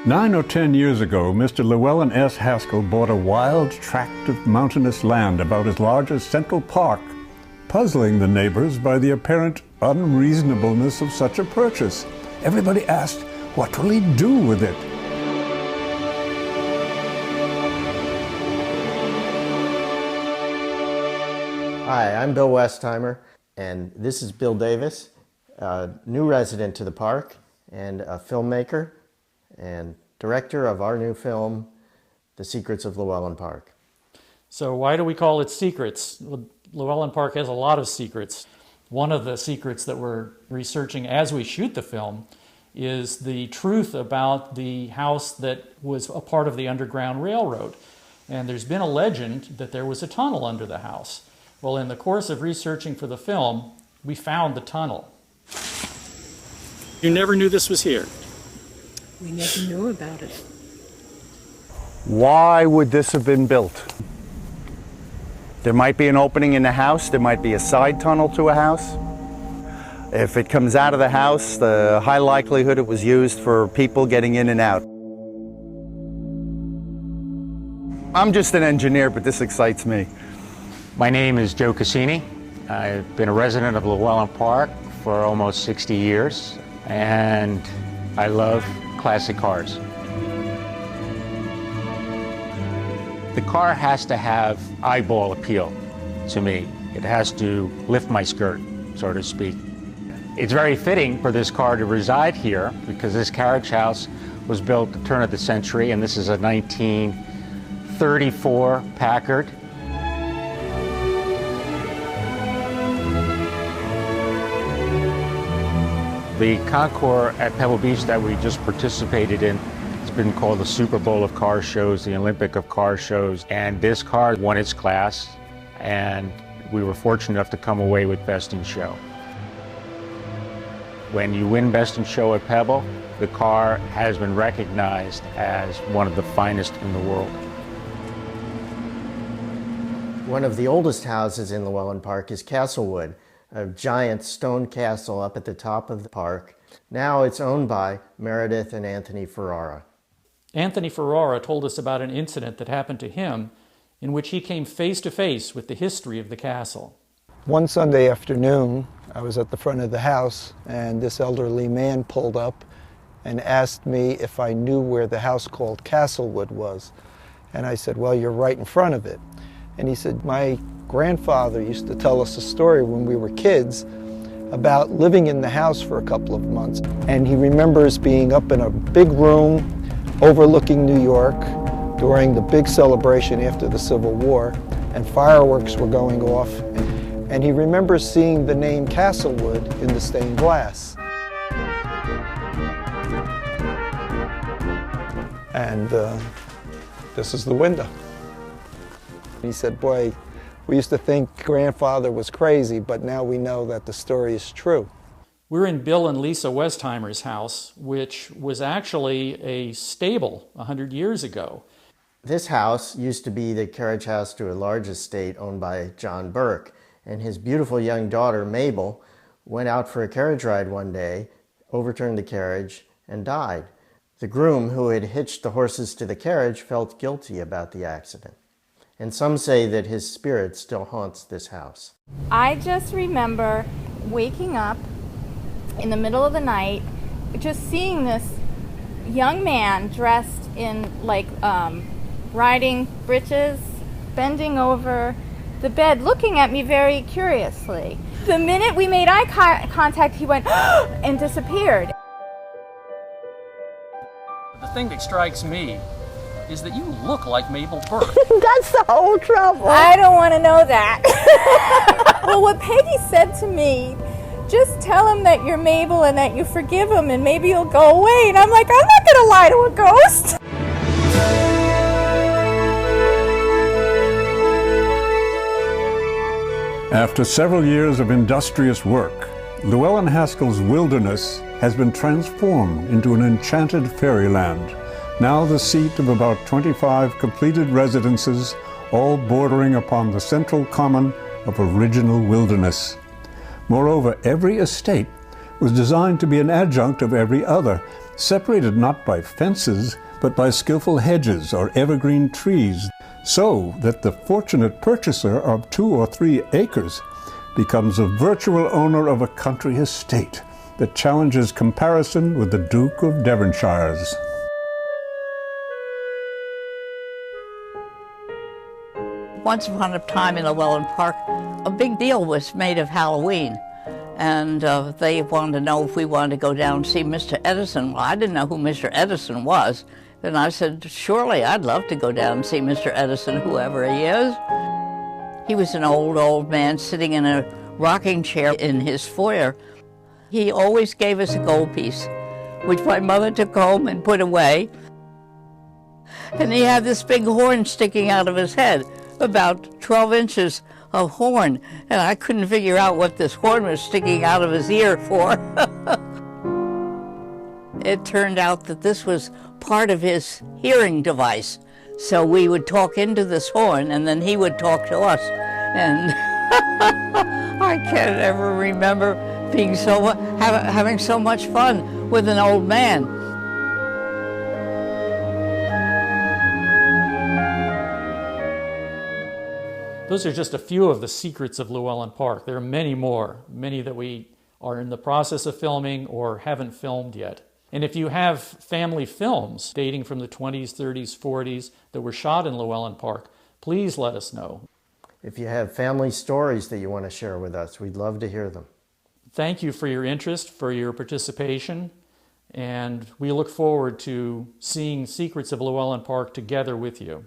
9 or 10 years ago, Mr. Llewellyn S. Haskell bought a wild tract of mountainous land about as large as Central Park, puzzling the neighbors by the apparent unreasonableness of such a purchase. Everybody asked, what will he do with it? Hi, I'm Bill Westheimer, and this is Bill Davis, a new resident to the park and a filmmaker and director of our new film, The Secrets of Llewellyn Park. So why do we call it Secrets? Well, Llewellyn Park has a lot of secrets. One of the secrets that we're researching as we shoot the film is the truth about the house that was a part of the Underground Railroad. And there's been a legend that there was a tunnel under the house. Well, in the course of researching for the film, we found the tunnel. You never knew this was here? We never knew about it. Why would this have been built? There might be an opening in the house, there might be a side tunnel to a house. If it comes out of the house, the high likelihood it was used for people getting in and out. I'm just an engineer, but this excites me. My name is Joe Cassini. I've been a resident of Llewellyn Park for almost 60 years, and I love classic cars. The car has to have eyeball appeal to me. It has to lift my skirt, so to speak. It's very fitting for this car to reside here because this carriage house was built at the turn of the century, and this is a 1934 Packard. The concours at Pebble Beach that we just participated in has been called the Super Bowl of car shows, the Olympic of car shows, and this car won its class, and we were fortunate enough to come away with Best in Show. When you win Best in Show at Pebble, the car has been recognized as one of the finest in the world. One of the oldest houses in Llewellyn Park is Castlewood, a giant stone castle up at the top of the park. Now it's owned by Meredith and Anthony Ferrara. Anthony Ferrara told us about an incident that happened to him in which he came face to face with the history of the castle. One Sunday afternoon, I was at the front of the house, and this elderly man pulled up and asked me if I knew where the house called Castlewood was. And I said, well, you're right in front of it. And he said, my grandfather used to tell us a story when we were kids about living in the house for a couple of months. And he remembers being up in a big room overlooking New York during the big celebration after the Civil War, and fireworks were going off. And he remembers seeing the name Castlewood in the stained glass. And this is the window. He said, boy, we used to think grandfather was crazy, but now we know that the story is true. We're in Bill and Lisa Westheimer's house, which was actually a stable 100 years ago. This house used to be the carriage house to a large estate owned by John Burke, and his beautiful young daughter, Mabel, went out for a carriage ride one day, overturned the carriage, and died. The groom who had hitched the horses to the carriage felt guilty about the accident. And some say that his spirit still haunts this house. I just remember waking up in the middle of the night, just seeing this young man dressed in riding breeches, bending over the bed, looking at me very curiously. The minute we made eye contact, he went and disappeared. The thing that strikes me is that you look like Mabel Burke. That's the whole trouble. I don't want to know that. Well, what Peggy said to me, just tell him that you're Mabel and that you forgive him and maybe he'll go away. And I'm like, I'm not going to lie to a ghost. After several years of industrious work, Llewellyn Haskell's wilderness has been transformed into an enchanted fairyland, now the seat of about 25 completed residences, all bordering upon the central common of original wilderness. Moreover, every estate was designed to be an adjunct of every other, separated not by fences, but by skillful hedges or evergreen trees, so that the fortunate purchaser of 2 or 3 acres becomes a virtual owner of a country estate that challenges comparison with the Duke of Devonshire's. Once upon a time in Llewellyn Park, a big deal was made of Halloween. And they wanted to know if we wanted to go down and see Mr. Edison. Well, I didn't know who Mr. Edison was. And I said, surely, I'd love to go down and see Mr. Edison, whoever he is. He was an old man sitting in a rocking chair in his foyer. He always gave us a gold piece, which my mother took home and put away. And he had this big horn sticking out of his head, about 12 inches of horn, and I couldn't figure out what this horn was sticking out of his ear for. It turned out that this was part of his hearing device. So we would talk into this horn, and then he would talk to us. And I can't ever remember being having so much fun with an old man. Those are just a few of the secrets of Llewellyn Park. There are many more, many that we are in the process of filming or haven't filmed yet. And if you have family films dating from the 20s, 30s, 40s that were shot in Llewellyn Park, please let us know. If you have family stories that you want to share with us, we'd love to hear them. Thank you for your interest, for your participation, and we look forward to seeing Secrets of Llewellyn Park together with you.